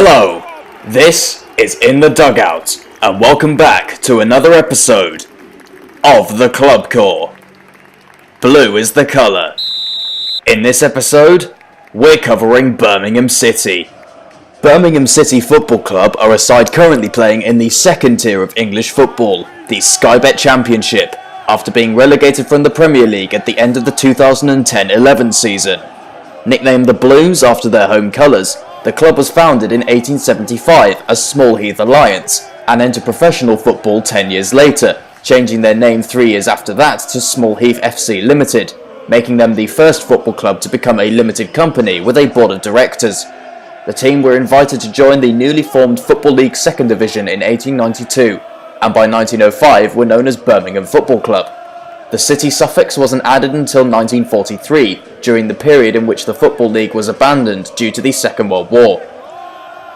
Hello, this is In the Dugout, and welcome back to another episode of the Club Core. Blue is the colour. In this episode, we're covering Birmingham City. Birmingham City Football Club are a side currently playing in the second tier of English football, the Sky Bet Championship, after being relegated from the Premier League at the end of the 2010-11 season. Nicknamed the Blues after their home colours, the club was founded in 1875 as Small Heath Alliance and entered professional football 10 years later, changing their name 3 years after that to Small Heath FC Limited, making them the first football club to become a limited company with a board of directors. The team were invited to join the newly formed Football League Second Division in 1892, and by 1905 were known as Birmingham Football Club. The city suffix wasn't added until 1943, during the period in which the Football League was abandoned due to the Second World War.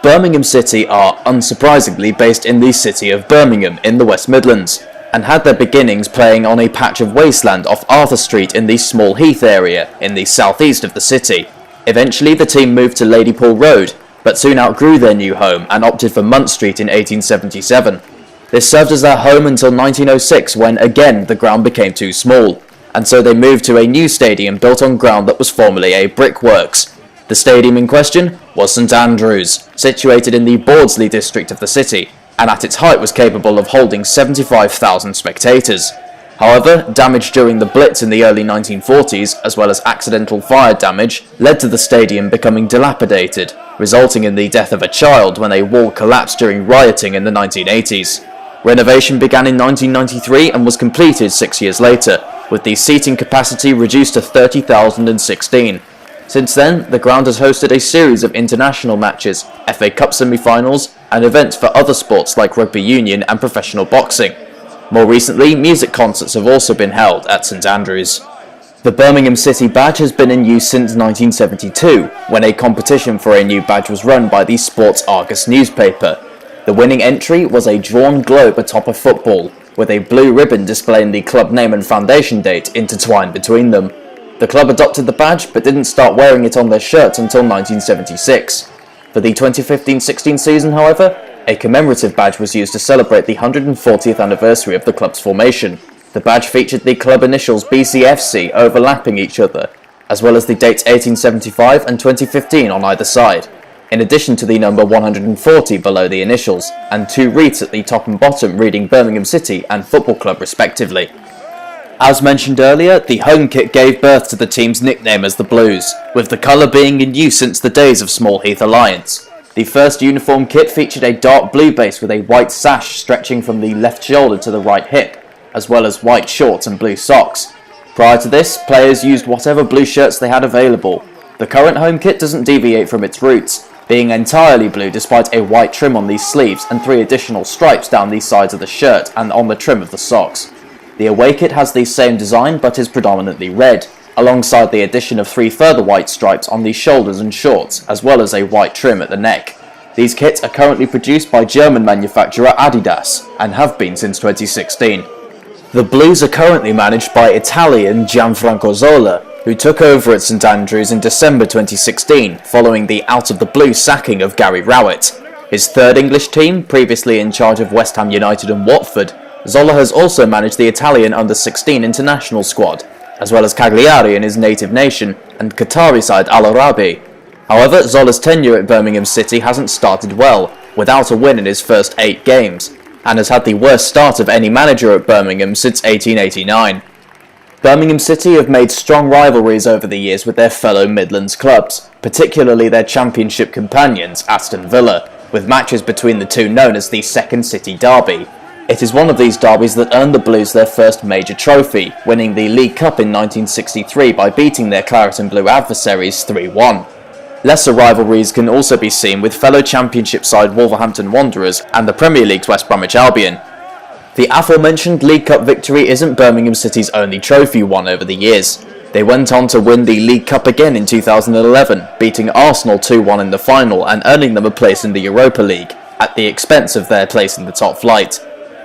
Birmingham City are, unsurprisingly, based in the city of Birmingham in the West Midlands, and had their beginnings playing on a patch of wasteland off Arthur Street in the Small Heath area, in the southeast of the city. Eventually the team moved to Ladypool Road, but soon outgrew their new home and opted for Munt Street in 1877. This served as their home until 1906 when, again, the ground became too small, and so they moved to a new stadium built on ground that was formerly a brickworks. The stadium in question was St Andrews, situated in the Bawdsley district of the city, and at its height was capable of holding 75,000 spectators. However, damage during the Blitz in the early 1940s, as well as accidental fire damage, led to the stadium becoming dilapidated, resulting in the death of a child when a wall collapsed during rioting in the 1980s. Renovation began in 1993 and was completed 6 years later, with the seating capacity reduced to 30,016. Since then, the ground has hosted a series of international matches, FA Cup semi-finals, and events for other sports like rugby union and professional boxing. More recently, music concerts have also been held at St Andrews. The Birmingham City badge has been in use since 1972, when a competition for a new badge was run by the Sports Argus newspaper. The winning entry was a drawn globe atop a football, with a blue ribbon displaying the club name and foundation date intertwined between them. The club adopted the badge, but didn't start wearing it on their shirts until 1976. For the 2015-16 season, however, a commemorative badge was used to celebrate the 140th anniversary of the club's formation. The badge featured the club initials BCFC overlapping each other, as well as the dates 1875 and 2015 on either side, in addition to the number 140 below the initials, and 2 wreaths at the top and bottom reading Birmingham City and Football Club respectively. As mentioned earlier, the home kit gave birth to the team's nickname as the Blues, with the colour being in use since the days of Small Heath Alliance. The first uniform kit featured a dark blue base with a white sash stretching from the left shoulder to the right hip, as well as white shorts and blue socks. Prior to this, players used whatever blue shirts they had available. The current home kit doesn't deviate from its roots, being entirely blue despite a white trim on these sleeves and 3 additional stripes down the sides of the shirt and on the trim of the socks. The away kit has the same design but is predominantly red, alongside the addition of 3 further white stripes on the shoulders and shorts, as well as a white trim at the neck. These kits are currently produced by German manufacturer Adidas, and have been since 2016. The Blues are currently managed by Italian Gianfranco Zola, who took over at St Andrews in December 2016, following the out-of-the-blue sacking of Gary Rowett. His third English team, previously in charge of West Ham United and Watford, Zola has also managed the Italian under-16 international squad, as well as Cagliari in his native nation, and Qatari side Al Arabi. However, Zola's tenure at Birmingham City hasn't started well, without a win in his first 8 games, and has had the worst start of any manager at Birmingham since 1889. Birmingham City have made strong rivalries over the years with their fellow Midlands clubs, particularly their championship companions, Aston Villa, with matches between the two known as the Second City Derby. It is one of these derbies that earned the Blues their first major trophy, winning the League Cup in 1963 by beating their claret and blue adversaries 3-1. Lesser rivalries can also be seen with fellow Championship side Wolverhampton Wanderers and the Premier League's West Bromwich Albion. The aforementioned League Cup victory isn't Birmingham City's only trophy won over the years. They went on to win the League Cup again in 2011, beating Arsenal 2-1 in the final and earning them a place in the Europa League, at the expense of their place in the top flight.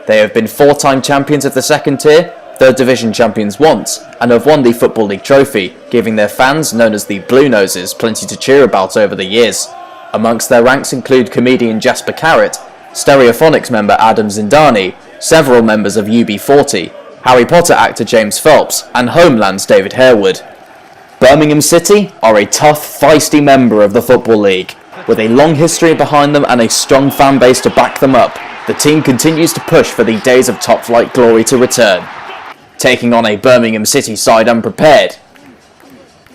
They have been 4-time champions of the second tier, 3rd Division champions once, and have won the Football League trophy, giving their fans, known as the Blue Noses, plenty to cheer about over the years. Amongst their ranks include comedian Jasper Carrott, Stereophonics member Adam Zindani, several members of UB40, Harry Potter actor James Phelps, and Homeland's David Harewood. Birmingham City are a tough, feisty member of the Football League. With a long history behind them and a strong fan base to back them up, the team continues to push for the days of top-flight glory to return. Taking on a Birmingham City side unprepared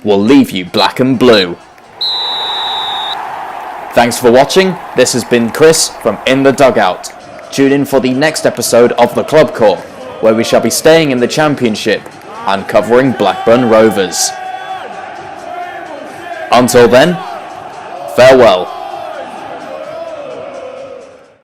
will leave you black and blue. Thanks for watching. This has been Chris from In the Dugout. Tune in for the next episode of The Club Corps, where we shall be staying in the Championship and covering Blackburn Rovers. Until then, farewell.